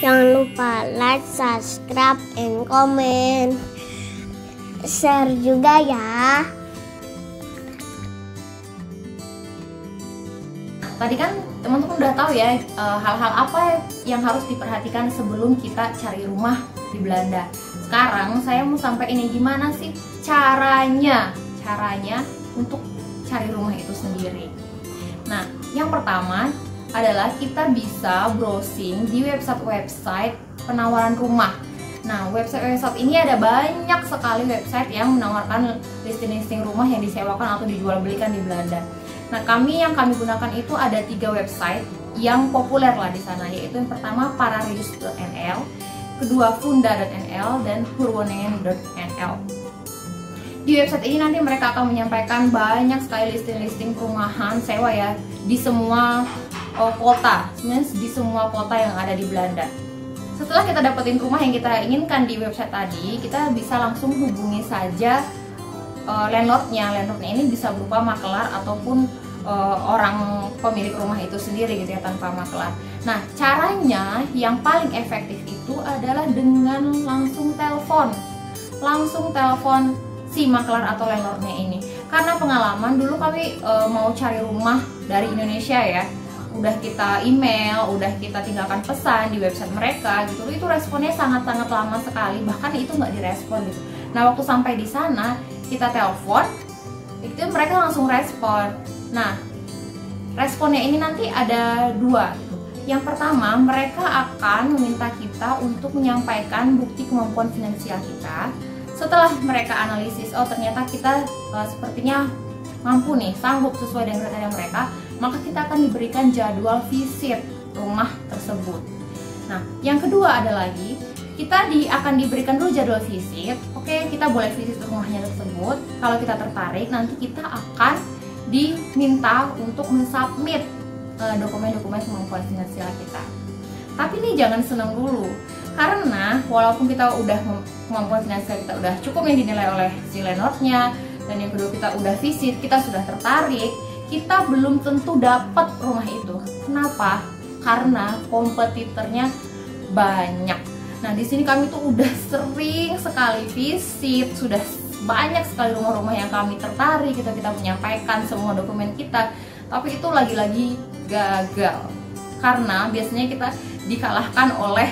Jangan lupa like, subscribe, and comment. Share juga ya. Tadi kan teman-teman udah tahu ya hal-hal apa yang harus diperhatikan sebelum kita cari rumah di Belanda. Sekarang saya mau sampai ini gimana sih caranya untuk cari rumah itu sendiri. Nah, yang pertama adalah kita bisa browsing di website penawaran rumah. Nah, website ini ada banyak sekali website yang menawarkan listing rumah yang disewakan atau dijual belikan di Belanda. Nah, yang kami gunakan itu ada 3 website yang populer lah di sana, yaitu yang pertama pararius.nl, kedua funda.nl, dan hurwoningen.nl. Di website ini nanti mereka akan menyampaikan banyak sekali listing perumahan sewa ya di semua kota, sebenarnya di semua kota yang ada di Belanda. Setelah kita dapetin rumah yang kita inginkan di website tadi, kita bisa langsung hubungi saja landlordnya. Landlordnya ini bisa berupa makelar ataupun orang pemilik rumah itu sendiri gitu ya, tanpa makelar. Nah, caranya yang paling efektif itu adalah dengan langsung telepon si makelar atau landlordnya ini. Karena pengalaman dulu kami mau cari rumah dari Indonesia ya, udah kita email, udah kita tinggalkan pesan di website mereka gitu, itu responnya sangat-sangat lama sekali, bahkan itu nggak direspon gitu. Nah, waktu sampai di sana kita telepon, itu mereka langsung respon. Nah, responnya ini nanti ada 2 gitu. Yang pertama, mereka akan meminta kita untuk menyampaikan bukti kemampuan finansial kita. Setelah mereka analisis, oh ternyata kita sepertinya mampu nih, sanggup sesuai dengan kriteria mereka, maka kita akan diberikan jadwal visit rumah tersebut. Nah, yang kedua ada lagi, kita akan diberikan dulu jadwal visit. Oke, kita boleh visit rumahnya tersebut. Kalau kita tertarik, nanti kita akan diminta untuk mensubmit dokumen-dokumen kemampuan finansial kita. Tapi nih jangan senang dulu, karena walaupun kita udah kemampuan finansial kita udah cukup yang dinilai oleh si landlordnya, dan yang kedua kita udah visit, kita sudah tertarik, kita belum tentu dapat rumah itu. Kenapa? Karena kompetitornya banyak. Nah, di sini kami tuh udah sering sekali visit, sudah banyak sekali rumah-rumah yang kami tertarik, kita menyampaikan semua dokumen kita, tapi itu lagi-lagi gagal. Karena biasanya kita dikalahkan oleh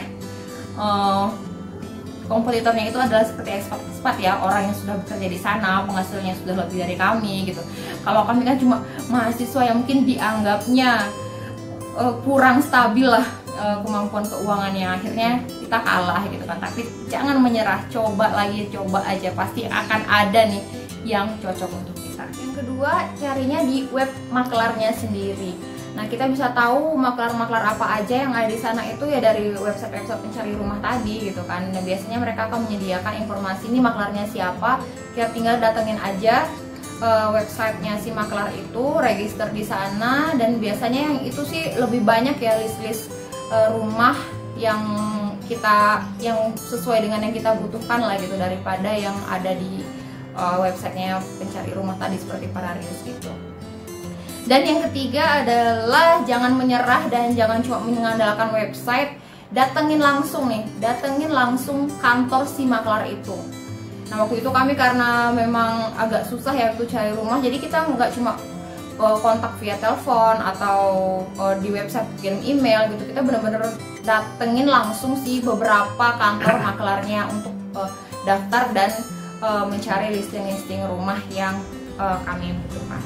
kompetitornya itu adalah seperti ekspat ya, orang yang sudah bekerja di sana, penghasilannya sudah lebih dari kami gitu. Kalau kami kan cuma mahasiswa yang mungkin dianggapnya kurang stabil lah kemampuan keuangannya, akhirnya kita kalah gitu kan. Tapi jangan menyerah, coba lagi, coba aja, pasti akan ada nih yang cocok untuk kita. Yang kedua, carinya di web maklarnya sendiri. Nah, kita bisa tahu maklar-maklar apa aja yang ada di sana itu ya dari website-website pencari rumah tadi gitu kan. Nah, biasanya mereka akan menyediakan informasi ini maklarnya siapa, kita tinggal datengin aja websitenya si maklar itu, register di sana, dan biasanya yang itu sih lebih banyak ya list-list rumah yang sesuai dengan yang kita butuhkan lah gitu, daripada yang ada di websitenya pencari rumah tadi seperti Pararius gitu. Dan yang ketiga adalah jangan menyerah dan jangan cuma mengandalkan website, datengin langsung kantor si maklar itu. Nah, waktu itu kami karena memang agak susah ya waktu cari rumah, jadi kita nggak cuma kontak via telepon atau di website kirim email gitu, kita bener-bener datengin langsung sih beberapa kantor maklarnya untuk daftar dan mencari listing rumah yang kami butuhkan.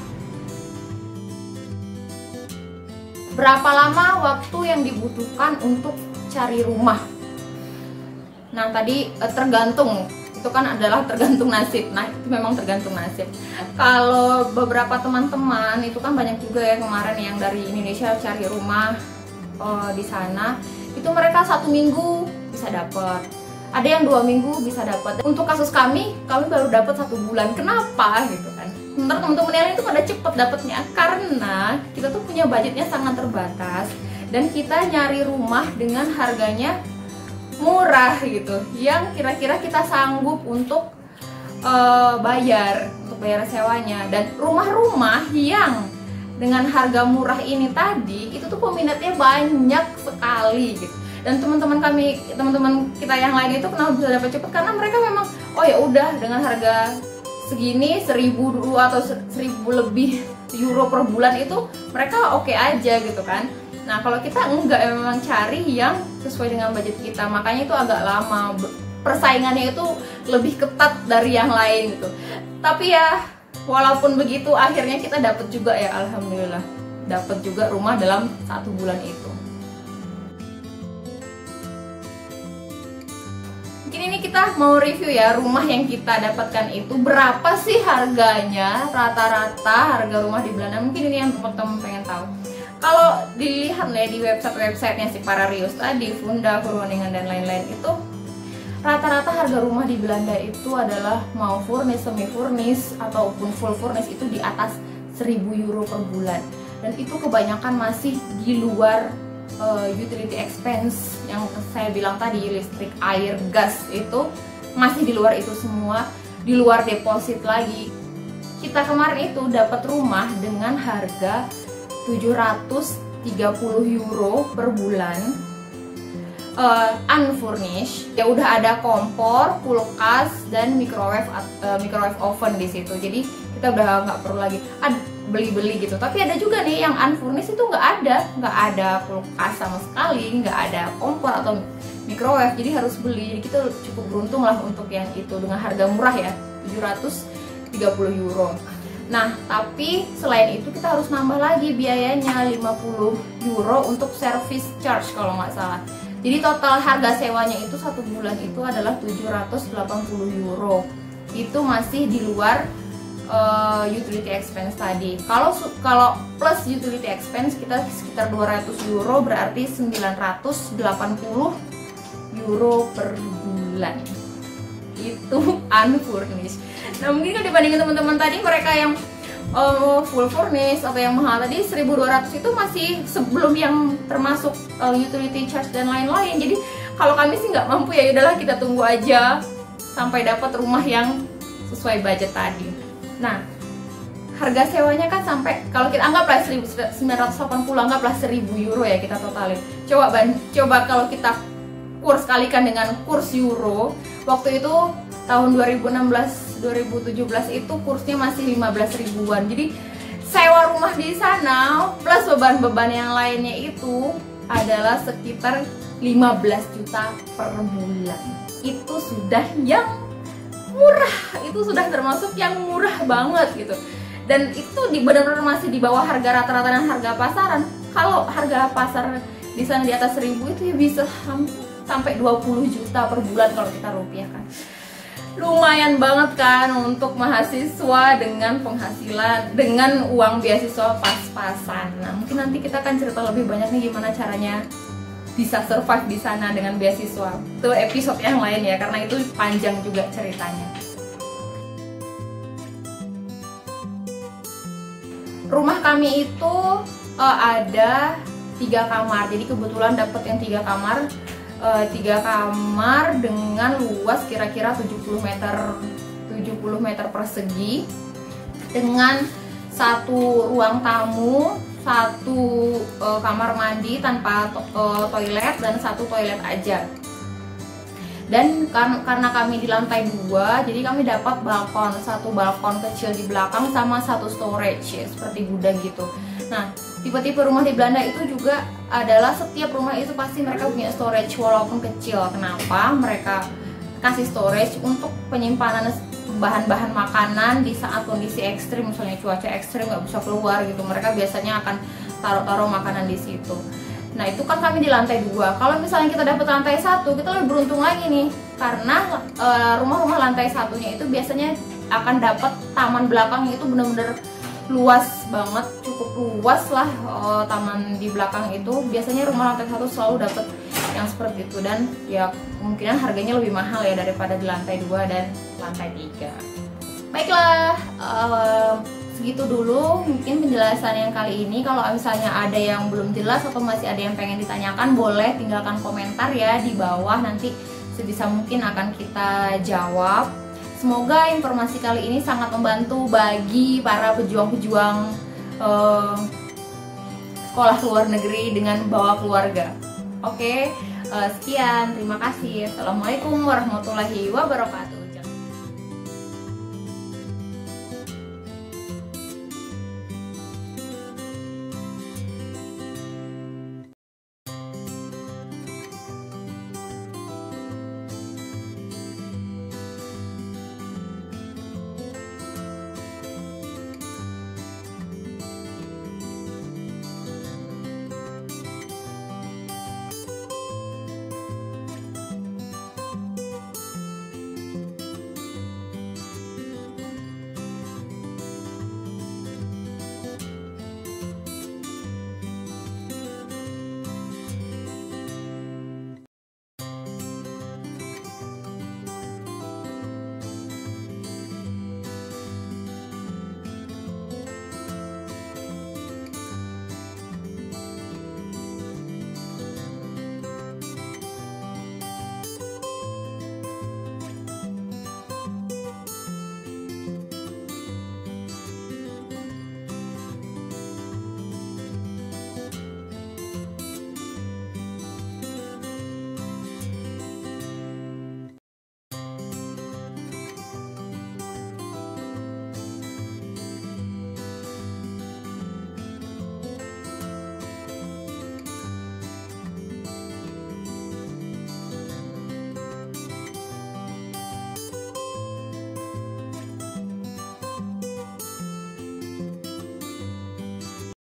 Berapa lama waktu yang dibutuhkan untuk cari rumah? Nah, tadi tergantung, itu kan adalah tergantung nasib. Nah, itu memang tergantung nasib. Kalau beberapa teman-teman itu kan banyak juga ya kemarin yang dari Indonesia cari rumah di sana, itu mereka 1 minggu bisa dapat, ada yang 2 minggu bisa dapat. Untuk kasus kami baru dapat 1 bulan. Kenapa gitu kan? Sementara teman-teman yang lain itu pada cepet dapatnya, karena kita tuh punya budgetnya sangat terbatas dan kita nyari rumah dengan harganya murah gitu, yang kira-kira kita sanggup untuk bayar sewanya. Dan rumah-rumah yang dengan harga murah ini tadi itu tuh peminatnya banyak sekali gitu. Dan teman-teman kita yang lain itu kenapa bisa dapat cepet, karena mereka memang oh ya udah dengan harga segini 1.000 atau 1.000 lebih euro per bulan itu mereka oke aja gitu kan. Nah kalau kita enggak, memang cari yang sesuai dengan budget kita, makanya itu agak lama, persaingannya itu lebih ketat dari yang lain gitu. Tapi ya walaupun begitu akhirnya kita dapat juga ya, alhamdulillah dapat juga rumah dalam 1 bulan itu. Mungkin ini kita mau review ya rumah yang kita dapatkan itu berapa sih harganya, rata-rata harga rumah di Belanda. Mungkin ini yang teman-teman pengen tahu. Kalau dilihat nih di website-websitenya si para Rius tadi, Funda, Groningen dan lain-lain itu, rata-rata harga rumah di Belanda itu adalah mau furnish, semi furnish ataupun full furnish itu di atas 1.000 euro per bulan. Dan itu kebanyakan masih di luar utility expense yang saya bilang tadi, listrik, air, gas itu masih di luar itu semua, di luar deposit lagi. Kita kemarin itu dapat rumah dengan harga 730 euro per bulan, unfurnished. Ya udah ada kompor, kulkas dan microwave oven di situ. Jadi kita udah nggak perlu lagi beli-beli gitu. Tapi ada juga nih yang unfurnished itu nggak ada kulkas sama sekali, nggak ada kompor atau microwave. Jadi harus beli. Jadi kita cukup beruntung lah untuk yang itu dengan harga murah ya, 730 euro. Nah, tapi selain itu kita harus nambah lagi biayanya 50 euro untuk service charge kalau nggak salah. Jadi total harga sewanya itu 1 bulan itu adalah 780 euro. Itu masih di luar utility expense tadi. Kalau plus utility expense kita sekitar 200 euro, berarti 980 euro per bulan. Itu unfurnished. Nah mungkin kan dibandingin teman-teman tadi, mereka yang full furnished atau yang mahal tadi 1.200 itu masih sebelum yang termasuk utility charge dan lain-lain. Jadi kalau kami sih nggak mampu, ya udahlah kita tunggu aja sampai dapat rumah yang sesuai budget tadi. Nah harga sewanya kan sampai, kalau kita anggaplah 1.980, anggaplah 1.000 euro ya kita totalin. Coba kalau kita kurs kalikan dengan kurs euro, waktu itu tahun 2017 itu kursnya masih 15 ribuan. Jadi sewa rumah di sana plus beban-beban yang lainnya itu adalah sekitar 15 juta per bulan. Itu sudah yang murah, itu sudah termasuk yang murah banget gitu. Dan itu benar-benar masih di bawah harga rata-rata dan harga pasaran. Kalau harga pasar di sana di atas 1.000 itu ya bisa sampai 20 juta per bulan kalau kita rupiahkan. Lumayan banget kan untuk mahasiswa dengan penghasilan, dengan uang beasiswa pas-pasan. Nah mungkin nanti kita akan cerita lebih banyak nih gimana caranya bisa survive di sana dengan beasiswa. Itu episode yang lain ya, karena itu panjang juga ceritanya. Rumah kami itu ada 3 kamar. Jadi kebetulan dapat yang 3 kamar. 3 kamar dengan luas kira-kira 70 meter persegi, dengan 1 ruang tamu, 1 kamar mandi tanpa toilet, dan 1 toilet aja. Dan karena kami di lantai 2, jadi kami dapat balkon, 1 balkon kecil di belakang sama 1 storage ya, seperti gudang gitu. Nah tipe-tipe rumah di Belanda itu juga adalah setiap rumah itu pasti mereka punya storage walaupun kecil. Kenapa? Mereka kasih storage untuk penyimpanan bahan-bahan makanan di saat kondisi ekstrim, misalnya cuaca ekstrim nggak bisa keluar gitu. Mereka biasanya akan taruh makanan di situ. Nah itu kan kami di lantai 2. Kalau misalnya kita dapat lantai 1, kita lebih beruntung lagi nih, karena rumah-rumah lantai 1-nya itu biasanya akan dapat taman belakangnya itu bener-bener luas banget, cukup luas lah. Taman di belakang itu biasanya rumah lantai 1 selalu dapat yang seperti itu, dan ya kemungkinan harganya lebih mahal ya daripada di lantai 2 dan lantai 3. Baiklah, segitu dulu mungkin penjelasan yang kali ini. Kalau misalnya ada yang belum jelas atau masih ada yang pengen ditanyakan, boleh tinggalkan komentar ya di bawah, nanti sebisa mungkin akan kita jawab. Semoga informasi kali ini sangat membantu bagi para pejuang-pejuang sekolah luar negeri dengan bawa keluarga. Oke, Sekian, terima kasih. Assalamualaikum warahmatullahi wabarakatuh.